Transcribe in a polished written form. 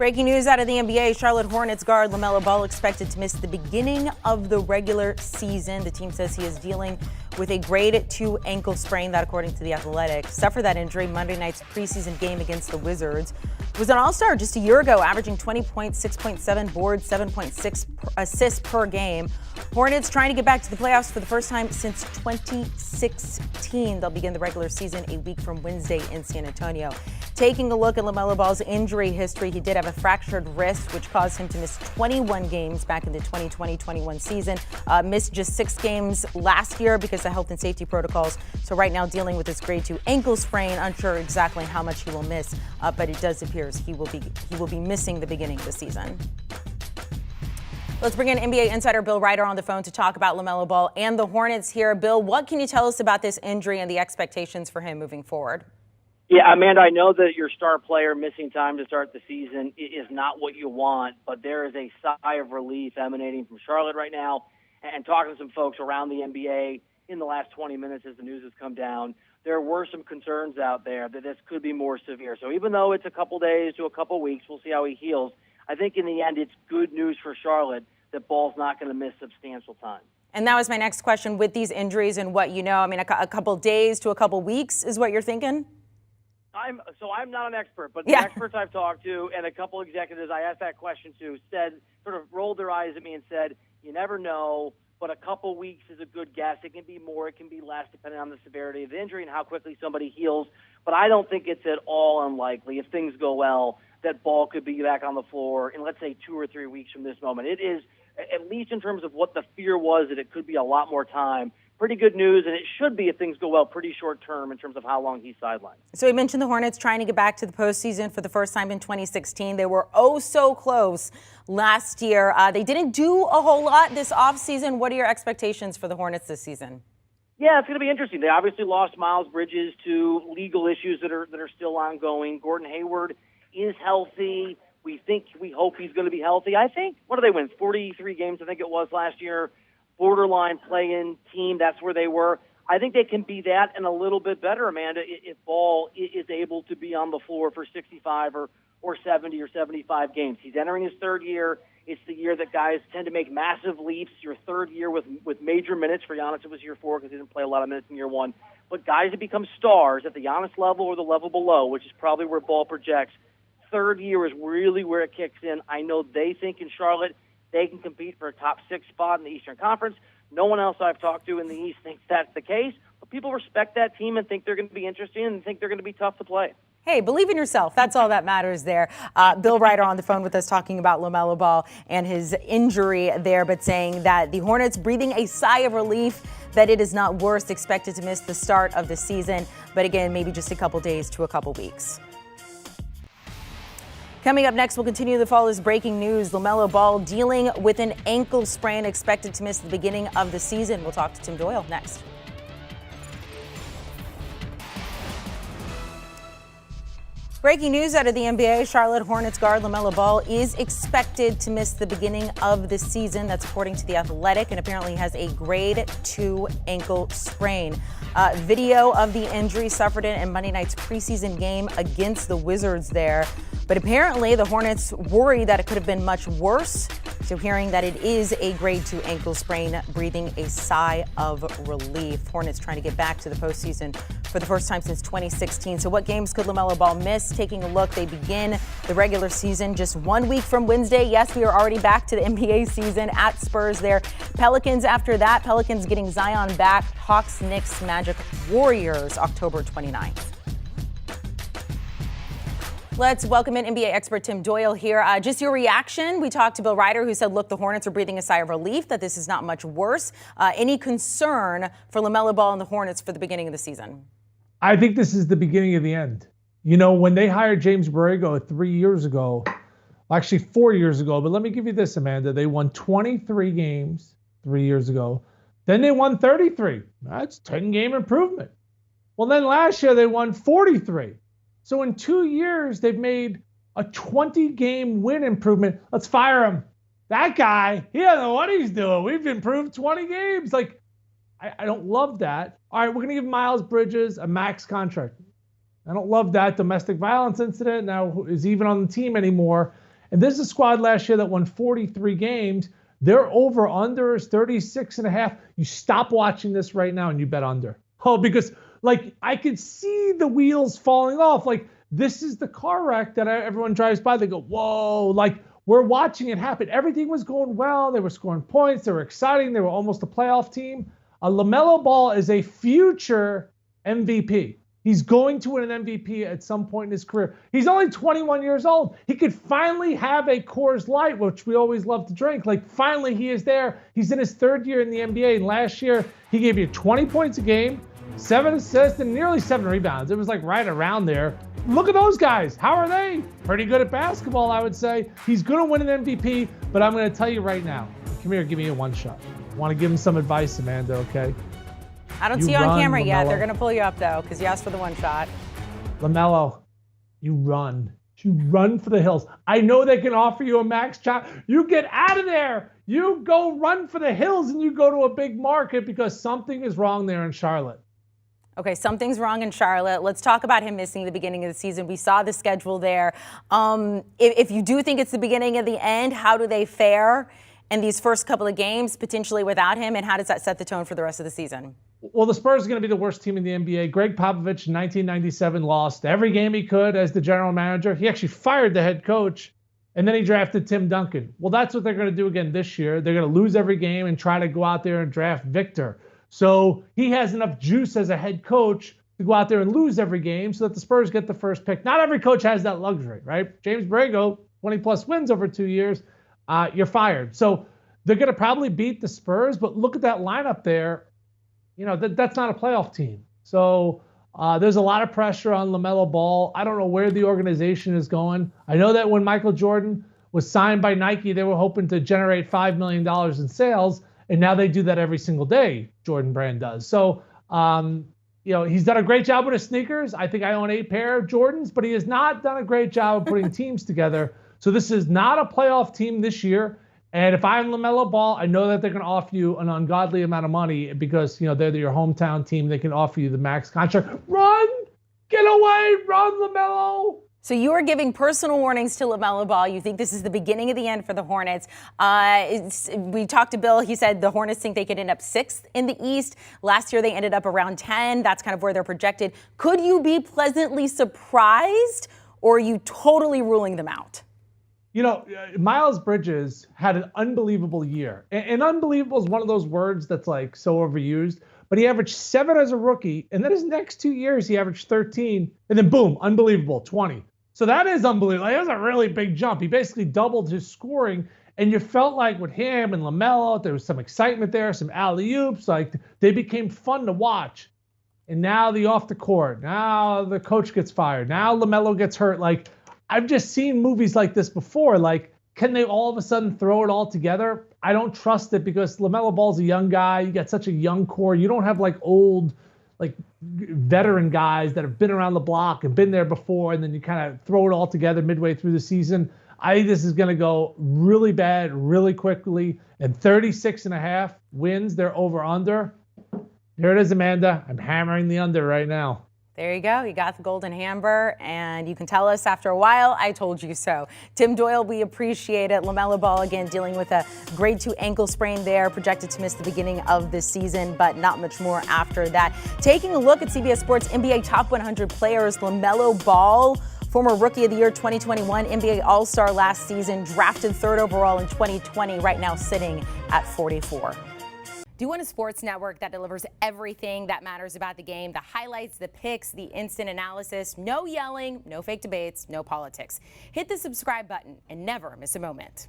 Breaking news out of the NBA, Charlotte Hornets guard LaMelo Ball expected to miss the beginning of the regular season. The team says he is dealing with a grade 2 ankle sprain, that according to The Athletic. Suffered that injury Monday night's preseason game against the Wizards. Was an all-star just a year ago, averaging 20 points, 6.7 boards, 7.6 assists per game. Hornets trying to get back to the playoffs for the first time since 2016. They'll begin the regular season a week from Wednesday in San Antonio. Taking a look at LaMelo Ball's injury history, he did have a fractured wrist, which caused him to miss 21 games back in the 2020-21 season. Missed just 6 games last year because of health and safety protocols. So right now dealing with this grade 2 ankle sprain, unsure exactly how much he will miss, but it does appear he will be missing the beginning of the season. Let's bring in NBA insider Bill Ryder on the phone to talk about LaMelo Ball and the Hornets here. Bill, what can you tell us about this injury and the expectations for him moving forward? Yeah, Amanda, I know that your star player missing time to start the season is not what you want, but there is a sigh of relief emanating from Charlotte right now. And talking to some folks around the NBA in the last 20 minutes as the news has come down, there were some concerns out there that this could be more severe. So even though it's a couple days to a couple weeks, we'll see how he heals. I think in the end it's good news for Charlotte that Ball's not going to miss substantial time. And that was my next question with these injuries and what you know. I mean, a couple days to a couple weeks is what you're thinking? I'm not an expert, but the experts I've talked to and a couple executives I asked that question to said, sort of rolled their eyes at me and said, you never know, but a couple weeks is a good guess. It can be more, it can be less, depending on the severity of the injury and how quickly somebody heals. But I don't think it's at all unlikely, if things go well, that Ball could be back on the floor in, let's say, 2 or 3 weeks from this moment. It is, at least in terms of what the fear was, that it could be a lot more time. Pretty good news, and it should be, if things go well, pretty short term in terms of how long he's sidelined. So we mentioned the Hornets trying to get back to the postseason for the first time in 2016. They were oh so close last year. They didn't do a whole lot this offseason. What are your expectations for the Hornets this season? Yeah, it's going to be interesting. They obviously lost Miles Bridges to legal issues that are still ongoing. Gordon Hayward is healthy. We hope he's going to be healthy. I think, what do they win? 43 games, I think it was last year. Borderline play-in team, that's where they were. I think they can be that and a little bit better, Amanda, if Ball is able to be on the floor for 65 or 70 or 75 games. He's entering his third year. It's the year that guys tend to make massive leaps. Your third year with major minutes. For Giannis, it was year 4 because he didn't play a lot of minutes in year 1. But guys that become stars at the Giannis level or the level below, which is probably where Ball projects, third year is really where it kicks in. I know they think in Charlotte they can compete for a top 6 spot in the Eastern Conference. No one else I've talked to in the East thinks that's the case. But people respect that team and think they're going to be interesting and think they're going to be tough to play. Hey, believe in yourself. That's all that matters there. Bill Ryder on the phone with us talking about LaMelo Ball and his injury there, but saying that the Hornets breathing a sigh of relief that it is not worse, expected to miss the start of the season. But again, maybe just a couple days to a couple weeks. Coming up next, we'll continue to follow this breaking news. LaMelo Ball dealing with an ankle sprain, expected to miss the beginning of the season. We'll talk to Tim Doyle next. Breaking news out of the NBA, Charlotte Hornets guard LaMelo Ball is expected to miss the beginning of the season. That's according to The Athletic, and apparently has a grade 2 ankle sprain. Video of the injury suffered in Monday night's preseason game against the Wizards there. But apparently the Hornets worry that it could have been much worse. So hearing that it is a grade 2 ankle sprain, breathing a sigh of relief. Hornets trying to get back to the postseason for the first time since 2016. So what games could LaMelo Ball miss? Taking a look, they begin the regular season just 1 week from Wednesday. Yes, we are already back to the NBA season at Spurs there. Pelicans after that. Pelicans getting Zion back. Hawks, Knicks, Magic, Warriors, October 29th. Let's welcome in NBA expert Tim Doyle here. Just your reaction. We talked to Bill Ryder, who said, look, the Hornets are breathing a sigh of relief, that this is not much worse. Any concern for LaMelo Ball and the Hornets for the beginning of the season? I think this is the beginning of the end. You know, when they hired James Borrego 3 years ago, actually 4 years ago, but let me give you this, Amanda. They won 23 games 3 years ago. Then they won 33. That's 10-game improvement. Well, then last year they won 43. So in 2 years, they've made a 20-game win improvement. Let's fire him. That guy, he doesn't know what he's doing. We've improved 20 games. Like, I don't love that. All right, we're going to give Miles Bridges a max contract. I don't love that domestic violence incident. Now is even on the team anymore. And this is a squad last year that won 43 games. Their over-under is 36.5. You stop watching this right now and you bet under. Oh, because like I could see the wheels falling off. Like this is the car wreck that everyone drives by. They go, whoa, like we're watching it happen. Everything was going well. They were scoring points. They were exciting. They were almost a playoff team. LaMelo Ball is a future MVP. He's going to win an MVP at some point in his career. He's only 21 years old. He could finally have a Coors Light, which we always love to drink. Like, finally, he is there. He's in his third year in the NBA. And last year, he gave you 20 points a game, 7 assists, and nearly 7 rebounds. It was like right around there. Look at those guys. How are they? Pretty good at basketball, I would say. He's going to win an MVP, but I'm going to tell you right now. Come here, give me a one shot. I want to give him some advice, Amanda, okay? I don't see you on camera yet. LaMelo. They're going to pull you up, though, because you asked for the one shot. LaMelo, you run. You run for the hills. I know they can offer you a max shot. You get out of there. You go run for the hills and you go to a big market because something is wrong there in Charlotte. Okay, something's wrong in Charlotte. Let's talk about him missing the beginning of the season. We saw the schedule there. If you do think it's the beginning of the end, how do they fare in these first couple of games, potentially without him, and how does that set the tone for the rest of the season? Well, the Spurs are going to be the worst team in the NBA. Greg Popovich in 1997 lost every game he could as the general manager. He actually fired the head coach, and then he drafted Tim Duncan. Well, that's what they're going to do again this year. They're going to lose every game and try to go out there and draft Victor. So he has enough juice as a head coach to go out there and lose every game so that the Spurs get the first pick. Not every coach has that luxury, right? James Borrego, 20-plus wins over 2 years. You're fired. So they're going to probably beat the Spurs, but look at that lineup there. You know, that's not a playoff team. So there's a lot of pressure on LaMelo Ball. I don't know where the organization is going. I know that when Michael Jordan was signed by Nike, they were hoping to generate $5 million in sales, and now they do that every single day, Jordan Brand does. So, you know, he's done a great job with his sneakers. I think I own 8 pair of Jordans, but he has not done a great job of putting teams together. So this is not a playoff team this year. And if I'm LaMelo Ball, I know that they're going to offer you an ungodly amount of money because, you know, they're your hometown team. They can offer you the max contract. Run! Get away! Run, LaMelo! So you are giving personal warnings to LaMelo Ball. You think this is the beginning of the end for the Hornets. We talked to Bill. He said the Hornets think they could end up 6th in the East. Last year they ended up around 10. That's kind of where they're projected. Could you be pleasantly surprised, or are you totally ruling them out? You know, Miles Bridges had an unbelievable year. And unbelievable is one of those words that's like so overused. But he averaged 7 as a rookie. And then his next 2 years, he averaged 13. And then boom, unbelievable, 20. So that is unbelievable. That was a really big jump. He basically doubled his scoring. And you felt like with him and LaMelo, there was some excitement there, some alley-oops. Like they became fun to watch. And now the off the court. Now the coach gets fired. Now LaMelo gets hurt. Like, I've just seen movies like this before. Like, can they all of a sudden throw it all together? I don't trust it because LaMelo Ball's a young guy. You got such a young core. You don't have like old, like veteran guys that have been around the block and been there before, and then you kind of throw it all together midway through the season. I think this is going to go really bad really quickly. And 36.5 wins, they're over under. Here it is, Amanda. I'm hammering the under right now. There you go. You got the golden hammer, and you can tell us after a while, I told you so. Tim Doyle, we appreciate it. LaMelo Ball, again, dealing with a grade 2 ankle sprain there, projected to miss the beginning of this season, but not much more after that. Taking a look at CBS Sports NBA Top 100 players, LaMelo Ball, former Rookie of the Year 2021, NBA All-Star last season, drafted 3rd overall in 2020, right now sitting at 44. Do you want a sports network that delivers everything that matters about the game? The highlights, the picks, the instant analysis, no yelling, no fake debates, no politics. Hit the subscribe button and never miss a moment.